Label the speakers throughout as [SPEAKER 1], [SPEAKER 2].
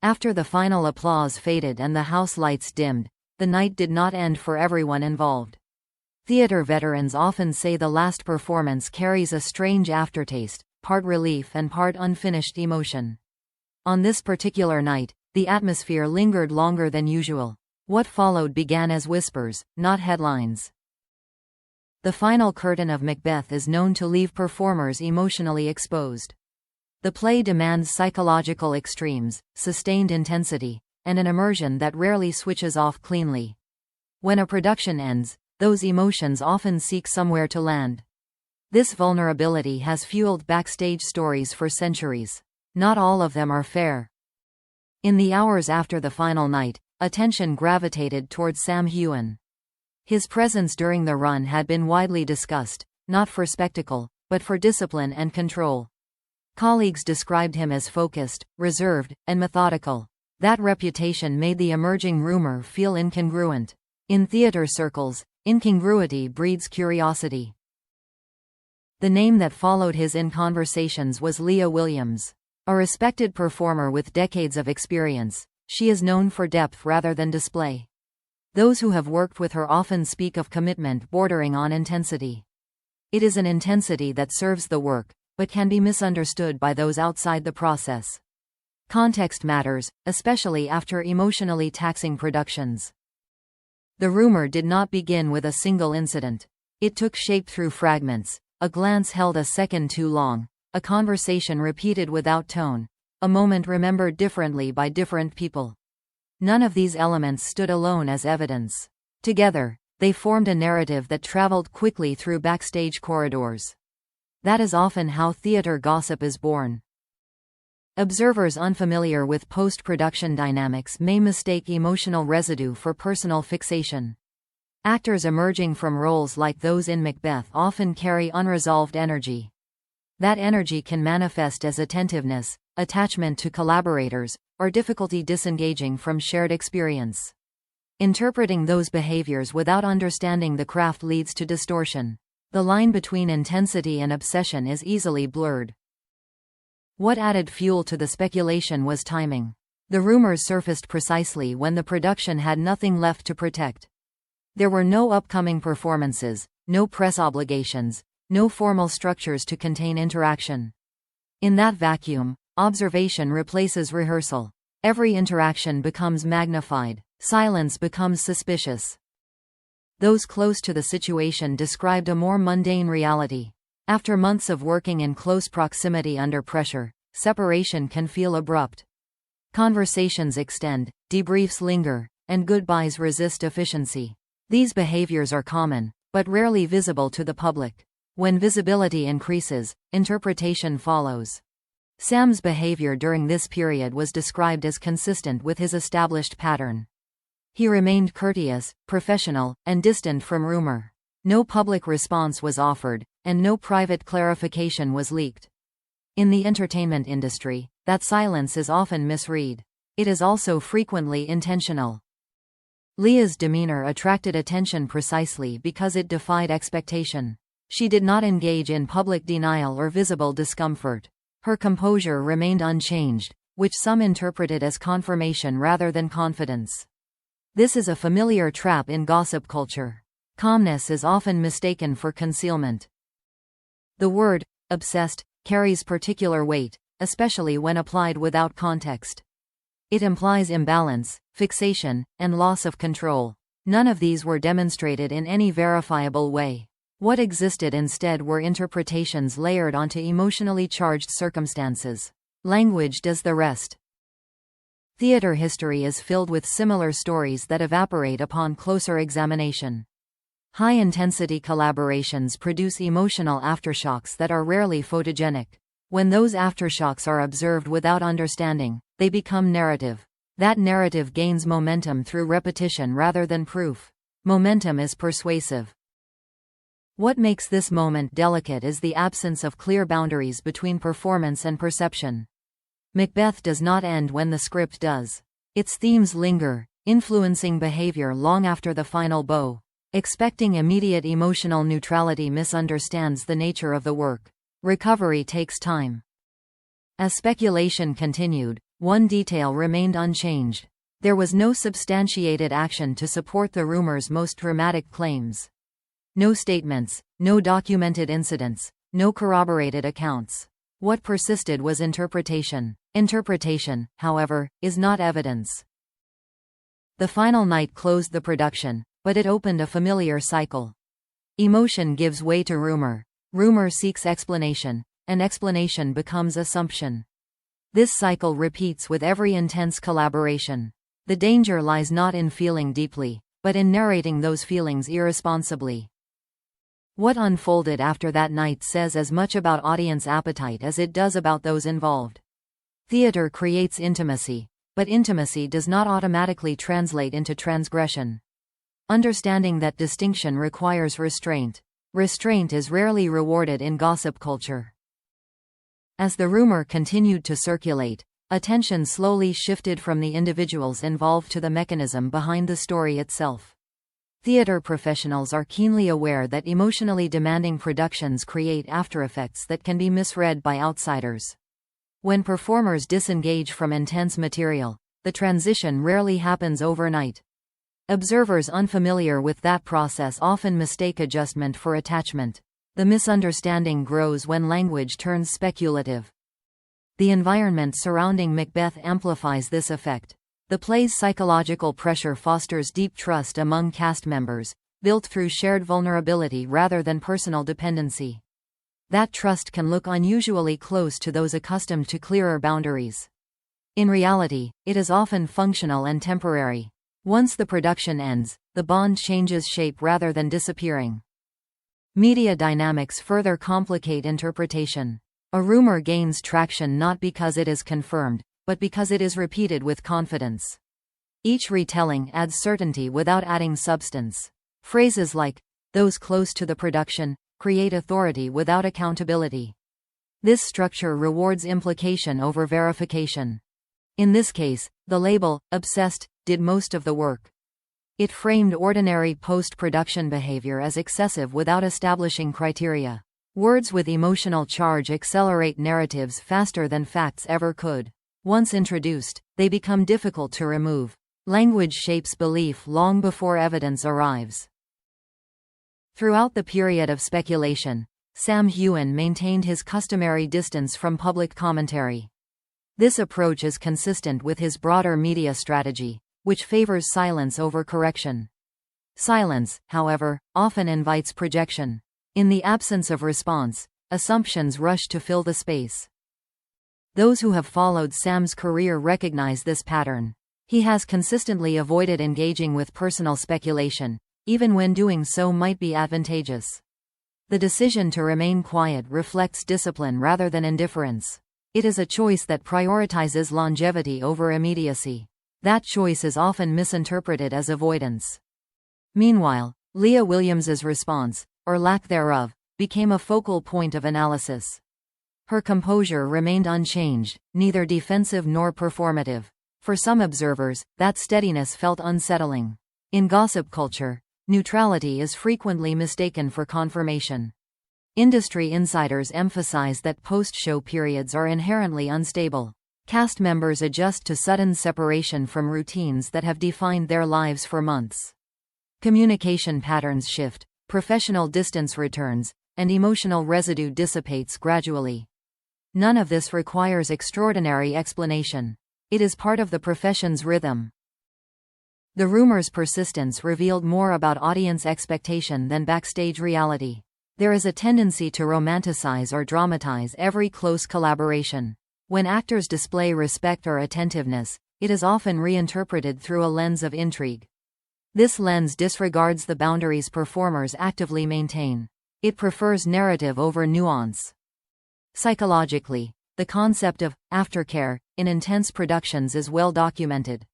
[SPEAKER 1] After the final applause faded and the house lights dimmed, the night did not end for everyone involved. Theater veterans often say the last performance carries a strange aftertaste, part relief and part unfinished emotion. On this particular night, the atmosphere lingered longer than usual. What followed began as whispers, not headlines. The final curtain of Macbeth is known to leave performers emotionally exposed. The play demands psychological extremes, sustained intensity, and an immersion that rarely switches off cleanly. When a production ends, those emotions often seek somewhere to land. This vulnerability has fueled backstage stories for centuries. Not all of them are fair. In the hours after the final night, attention gravitated towards Sam Heughan. His presence during the run had been widely discussed, not for spectacle, but for discipline and control. Colleagues described him as focused, reserved, and methodical. That reputation made the emerging rumor feel incongruent. In theater circles, incongruity breeds curiosity. The name that followed his in conversations was Lia Williams. A respected performer with decades of experience, she is known for depth rather than display. Those who have worked with her often speak of commitment bordering on intensity. It is an intensity that serves the work, but can be misunderstood by those outside the process. Context matters, especially after emotionally taxing productions. The rumor did not begin with a single incident. It took shape through fragments, a glance held a second too long, a conversation repeated without tone, a moment remembered differently by different people. None of these elements stood alone as evidence. Together, they formed a narrative that traveled quickly through backstage corridors. That is often how theater gossip is born. Observers unfamiliar with post-production dynamics may mistake emotional residue for personal fixation. Actors emerging from roles like those in Macbeth often carry unresolved energy. That energy can manifest as attentiveness, attachment to collaborators, or difficulty disengaging from shared experience. Interpreting those behaviors without understanding the craft leads to distortion. The line between intensity and obsession is easily blurred. What added fuel to the speculation was timing. The rumors surfaced precisely when the production had nothing left to protect. There were no upcoming performances, no press obligations, no formal structures to contain interaction. In that vacuum, observation replaces rehearsal. Every interaction becomes magnified. Silence becomes suspicious. Those close to the situation described a more mundane reality. After months of working in close proximity under pressure, separation can feel abrupt. Conversations extend, debriefs linger, and goodbyes resist efficiency. These behaviors are common, but rarely visible to the public. When visibility increases, interpretation follows. Sam's behavior during this period was described as consistent with his established pattern. He remained courteous, professional, and distant from rumor. No public response was offered, and no private clarification was leaked. In the entertainment industry, that silence is often misread. It is also frequently intentional. Lia's demeanor attracted attention precisely because it defied expectation. She did not engage in public denial or visible discomfort. Her composure remained unchanged, which some interpreted as confirmation rather than confidence. This is a familiar trap in gossip culture. Calmness is often mistaken for concealment. The word, obsessed, carries particular weight, especially when applied without context. It implies imbalance, fixation, and loss of control. None of these were demonstrated in any verifiable way. What existed instead were interpretations layered onto emotionally charged circumstances. Language does the rest. Theater history is filled with similar stories that evaporate upon closer examination. High-intensity collaborations produce emotional aftershocks that are rarely photogenic. When those aftershocks are observed without understanding, they become narrative. That narrative gains momentum through repetition rather than proof. Momentum is persuasive. What makes this moment delicate is the absence of clear boundaries between performance and perception. Macbeth does not end when the script does. Its themes linger, influencing behavior long after the final bow. Expecting immediate emotional neutrality misunderstands the nature of the work. Recovery takes time. As speculation continued, one detail remained unchanged. There was no substantiated action to support the rumor's most dramatic claims. No statements, no documented incidents, no corroborated accounts. What persisted was interpretation. Interpretation, however, is not evidence. The final night closed the production, but it opened a familiar cycle. Emotion gives way to rumor. Rumor seeks explanation, and explanation becomes assumption. This cycle repeats with every intense collaboration. The danger lies not in feeling deeply, but in narrating those feelings irresponsibly. What unfolded after that night says as much about audience appetite as it does about those involved. Theater creates intimacy, but intimacy does not automatically translate into transgression. Understanding that distinction requires restraint. Restraint is rarely rewarded in gossip culture. As the rumor continued to circulate, attention slowly shifted from the individuals involved to the mechanism behind the story itself. Theater professionals are keenly aware that emotionally demanding productions create aftereffects that can be misread by outsiders. When performers disengage from intense material, the transition rarely happens overnight. Observers unfamiliar with that process often mistake adjustment for attachment. The misunderstanding grows when language turns speculative. The environment surrounding Macbeth amplifies this effect. The play's psychological pressure fosters deep trust among cast members, built through shared vulnerability rather than personal dependency. That trust can look unusually close to those accustomed to clearer boundaries. In reality, it is often functional and temporary. Once the production ends, the bond changes shape rather than disappearing. Media dynamics further complicate interpretation. A rumor gains traction not because it is confirmed, but because it is repeated with confidence. Each retelling adds certainty without adding substance. Phrases like, "those close to the production," create authority without accountability. This structure rewards implication over verification. In this case, the label, "obsessed," did most of the work. It framed ordinary post-production behavior as excessive without establishing criteria. Words with emotional charge accelerate narratives faster than facts ever could. Once introduced, they become difficult to remove. Language shapes belief long before evidence arrives. Throughout the period of speculation, Sam Heughan maintained his customary distance from public commentary. This approach is consistent with his broader media strategy, which favors silence over correction. Silence, however, often invites projection. In the absence of response, assumptions rush to fill the space. Those who have followed Sam's career recognize this pattern. He has consistently avoided engaging with personal speculation, even when doing so might be advantageous. The decision to remain quiet reflects discipline rather than indifference. It is a choice that prioritizes longevity over immediacy. That choice is often misinterpreted as avoidance. Meanwhile, Lia Williams's response, or lack thereof, became a focal point of analysis. Her composure remained unchanged, neither defensive nor performative. For some observers, that steadiness felt unsettling. In gossip culture, neutrality is frequently mistaken for confirmation. Industry insiders emphasize that post-show periods are inherently unstable. Cast members adjust to sudden separation from routines that have defined their lives for months. Communication patterns shift, professional distance returns, and emotional residue dissipates gradually. None of this requires extraordinary explanation. It is part of the profession's rhythm. The rumor's persistence revealed more about audience expectation than backstage reality. There is a tendency to romanticize or dramatize every close collaboration. When actors display respect or attentiveness, it is often reinterpreted through a lens of intrigue. This lens disregards the boundaries performers actively maintain. It prefers narrative over nuance. Psychologically, the concept of aftercare in intense productions is well documented.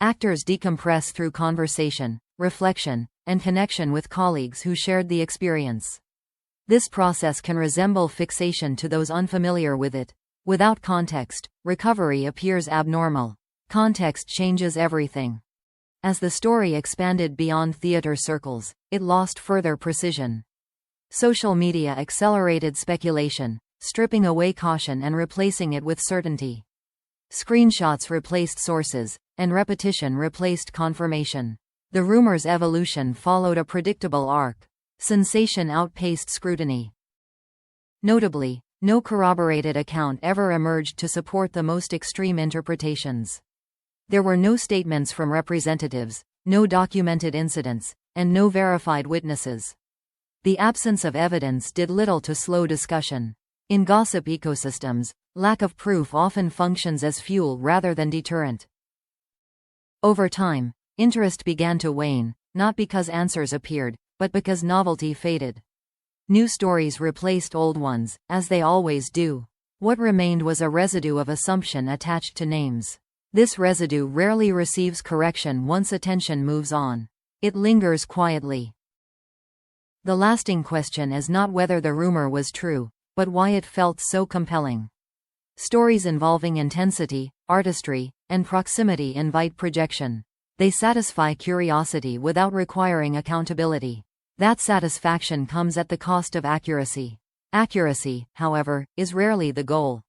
[SPEAKER 1] Actors decompress through conversation, reflection, and connection with colleagues who shared the experience. This process can resemble fixation to those unfamiliar with it. Without context, recovery appears abnormal. Context changes everything. As the story expanded beyond theater circles, it lost further precision. Social media accelerated speculation, stripping away caution and replacing it with certainty. Screenshots replaced sources, and repetition replaced confirmation. The rumor's evolution followed a predictable arc. Sensation outpaced scrutiny. Notably, no corroborated account ever emerged to support the most extreme interpretations. There were no statements from representatives, no documented incidents, and no verified witnesses. The absence of evidence did little to slow discussion. In gossip ecosystems, lack of proof often functions as fuel rather than deterrent. Over time, interest began to wane, not because answers appeared, but because novelty faded. New stories replaced old ones, as they always do. What remained was a residue of assumption attached to names. This residue rarely receives correction once attention moves on. It lingers quietly. The lasting question is not whether the rumor was true, but why it felt so compelling. Stories involving intensity, artistry, and proximity invite projection. They satisfy curiosity without requiring accountability. That satisfaction comes at the cost of accuracy. Accuracy, however, is rarely the goal.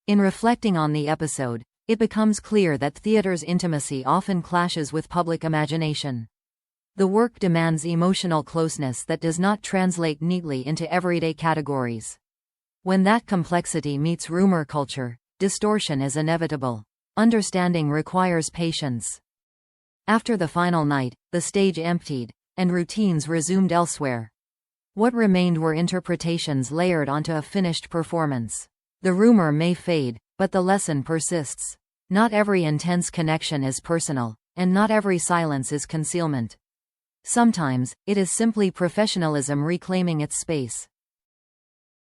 [SPEAKER 1] In reflecting on the episode, it becomes clear that theater's intimacy often clashes with public imagination. The work demands emotional closeness that does not translate neatly into everyday categories. When that complexity meets rumor culture, distortion is inevitable. Understanding requires patience. After the final night, the stage emptied, and routines resumed elsewhere. What remained were interpretations layered onto a finished performance. The rumor may fade, but the lesson persists. Not every intense connection is personal, and not every silence is concealment. Sometimes, it is simply professionalism reclaiming its space.